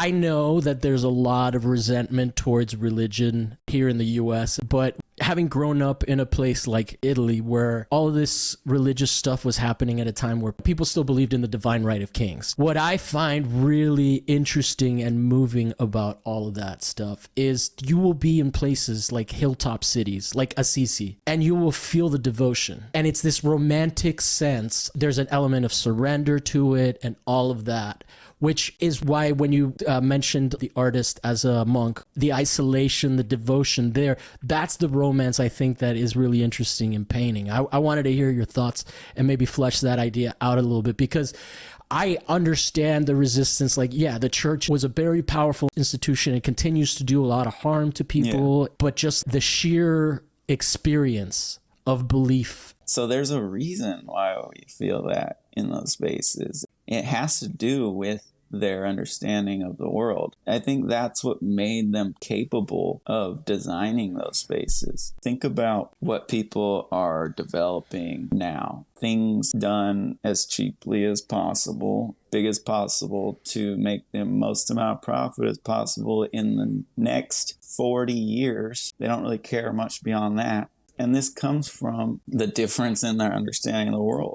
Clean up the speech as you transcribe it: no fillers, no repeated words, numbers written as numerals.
I know that there's a lot of resentment towards religion here in the US, but having grown up in a place like Italy where all of this religious stuff was happening at a time where people still believed in the divine right of kings, what I find really interesting and moving about all of that stuff is you will be in places like hilltop cities, like Assisi, and you will feel the devotion. And it's this romantic sense. There's an element of surrender to it and all of that, which is why when you mentioned the artist as a monk, the isolation, the devotion there, that's the romance I think that is really interesting in painting. I wanted to hear your thoughts and maybe flesh that idea out a little bit, because I understand the resistance. Like, yeah, the church was a very powerful institution. It continues to do a lot of harm to people, but just the sheer experience of belief. So there's a reason why we feel that in those spaces. It has to do with their understanding of the world. I think that's what made them capable of designing those spaces. Think about what people are developing now. Things done as cheaply as possible, big as possible, to make the most amount of profit as possible in the next 40 years. They don't really care much beyond that. And this comes from the difference in their understanding of the world.